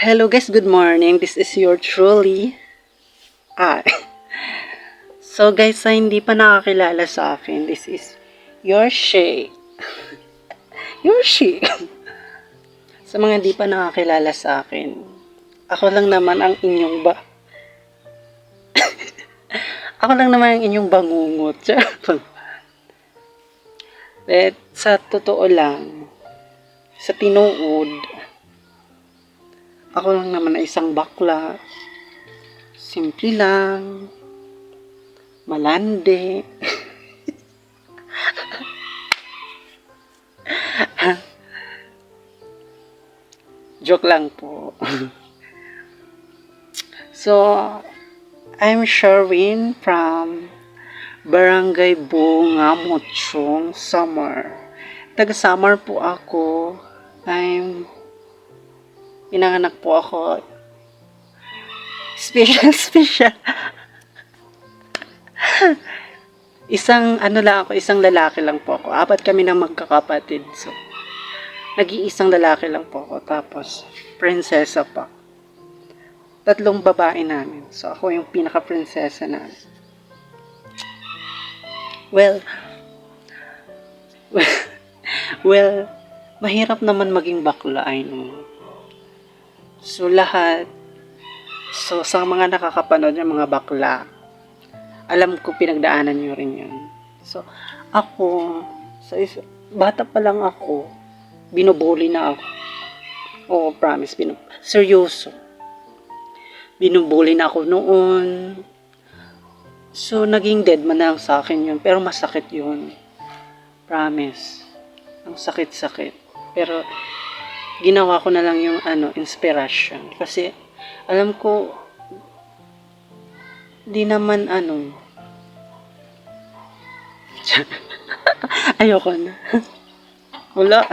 Hello guys, good morning. This is your truly. Ah. So guys, sa hindi pa nakakilala sa akin, this is your Shay. Your Shay. Sa mga hindi pa nakakilala sa akin, ako lang naman ang inyong ako lang naman ang inyong bangungot. But sa totoo lang, sa tinuod, ako lang naman ay isang bakla. Simple lang. Malande. Joke lang po. So, I'm Sherwin from Barangay Bunga, Mochong, Samar. Taga-Samar po ako. Pinanganak po ako. Special. Isang lalaki lang po ako. 4 kami ng magkakapatid. So, nag-iisang lalaki lang po ako. Tapos, prinsesa pa. 3 babae namin. So, ako yung pinaka-prinsesa namin. Well, mahirap naman maging bakla, I know. So, sa mga nakakapanood ng mga bakla, alam ko pinagdaanan nyo rin yun. So, ako, bata pa lang ako, binubuli na ako. Oo, promise, seryoso. Binubuli na ako noon. So, naging dead man na lang sa akin yun. Pero masakit yun. Promise. Ang sakit-sakit. Pero, ginawa ko na lang yung inspiration. Kasi, alam ko, di naman ayoko na. Wala.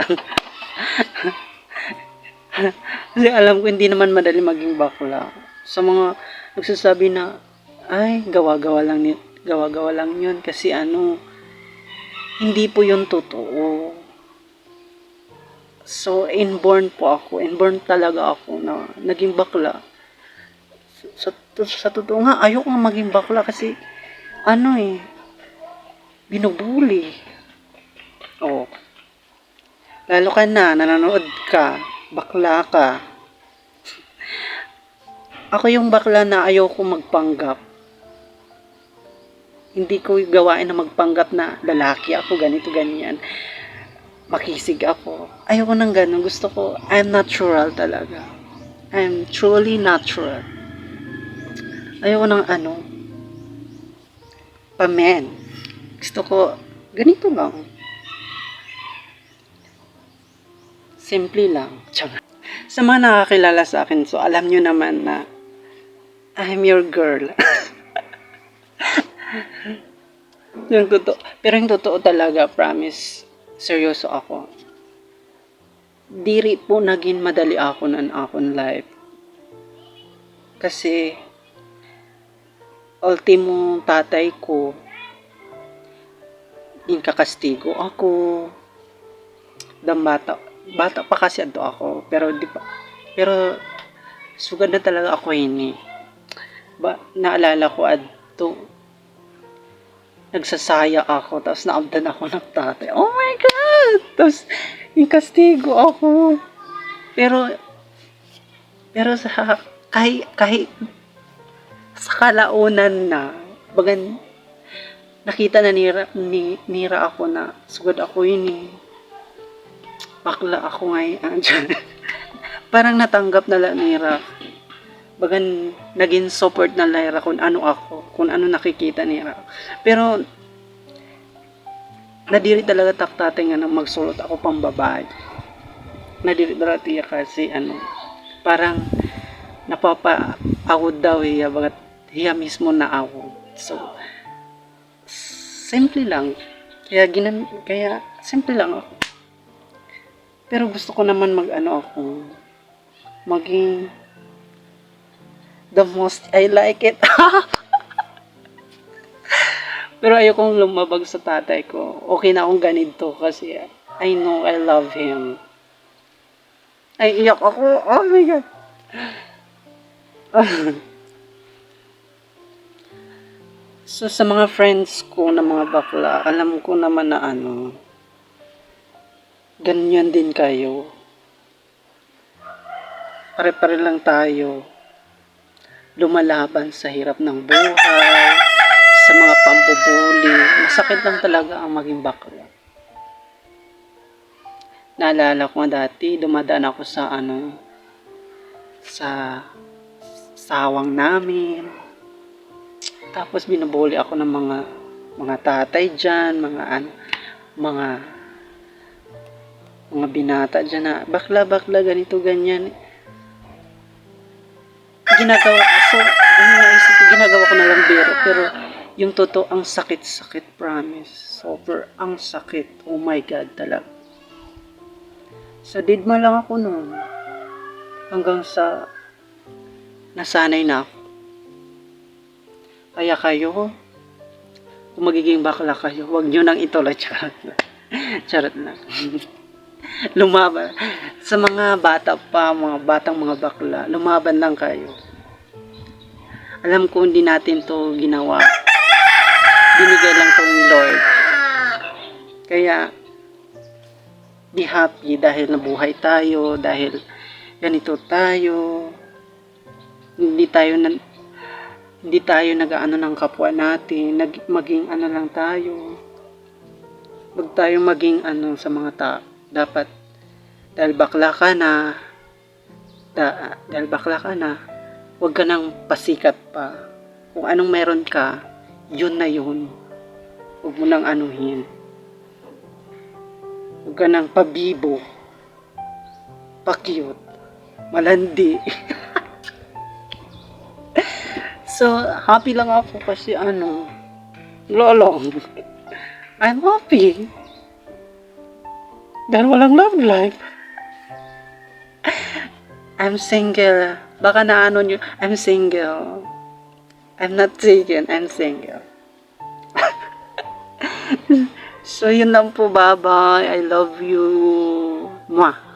Kasi alam ko, hindi naman madali maging bakla. Sa mga nagsasabi na, ay, gawa-gawa lang yun. Kasi hindi po yun totoo. So, inborn talaga ako na naging bakla. Sa totoo nga, ayoko nga maging bakla kasi, binubuli. Oh. Lalo ka na, nanonood ka, bakla ka. Ako yung bakla na ayoko magpanggap. Hindi ko gawain na magpanggap na lalaki ako, ganito, ganyan. Makisig ako. Ayoko nang ganun. Gusto ko, I'm natural talaga. I'm truly natural. Ayoko nang pamen. Gusto ko, ganito lang. Simple lang. Sa mga nakakilala sa akin, so alam nyo naman na I'm your girl. Yung totoo. Pero yung totoo talaga, promise, seryoso ako. Diri po naging madali ako ng akong life. Kasi, ultimo tatay ko, kakastigo ako. Bata pa kasi ato ako. Pero, sugad na talaga ako yun eh. Naalala ko nagsasaya ako, tapos naabdan ako ng tatay. Oh my God! Tapos, yung kastigo ako. Pero kahit sa kalaunan na, nakita na nira ako na, sugad ako yun eh. Bakla ako ngayon. Parang natanggap na lang nira. Naging support na Lyra kung ano ako, kung ano nakikita nila. Pero, nadiri talaga taktate nga nang magsulot ako pang babae. Nadiri talaga kasi parang napapa-awod daw bagat hiya mismo na awod. So, simple lang. Kaya simple lang ako. Pero gusto ko naman maging the most I like it. Pero ayokong lumabag sa tatay ko. Okay na akong ganito kasi I know I love him. Ay, iyak ako. Oh my God. So, sa mga friends ko na mga bakla, alam ko naman na ganyan din kayo. Pare-pare lang tayo lumalaban sa hirap ng buhay, sa mga pambubuli. Masakit lang talaga ang maging bakla. Naalala ko dati, dumadaan ako sa sawang namin. Tapos binubuli ako ng mga tatay diyan, mga binata diyan na bakla ganito ganyan. Ginagawa ko na lang biro, pero yung totoo ang sakit promise. Super ang sakit. Oh my God talaga. So didma lang ako noon hanggang sa nasanay na ako. Kaya kayo, kung magiging bakla kayo, huwag nyo nang ituloy. Charot lang. Lumaban. Sa mga bata pa, mga bakla, lumaban lang kayo. Alam ko hindi natin to ginawa. Binigay lang to ng Lord. Kaya, be happy dahil nabuhay tayo, dahil ganito tayo. Hindi tayo nag-aano ng kapwa natin, maging lang tayo. Huwag tayong maging sa mga tao. Dapat, dahil bakla ka na, huwag ka nang pasikat pa. Kung anong meron ka, yun na yun. Huwag mo nang anuhin. Huwag ka nang pabibo, pakyut, malandi. So, happy lang ako kasi lolong. I'm happy. Dahil walang love life. I'm single. Baka nyo, I'm single. I'm not taken, I'm single. So, yun lang po. Bye-bye. I love you. Mwah.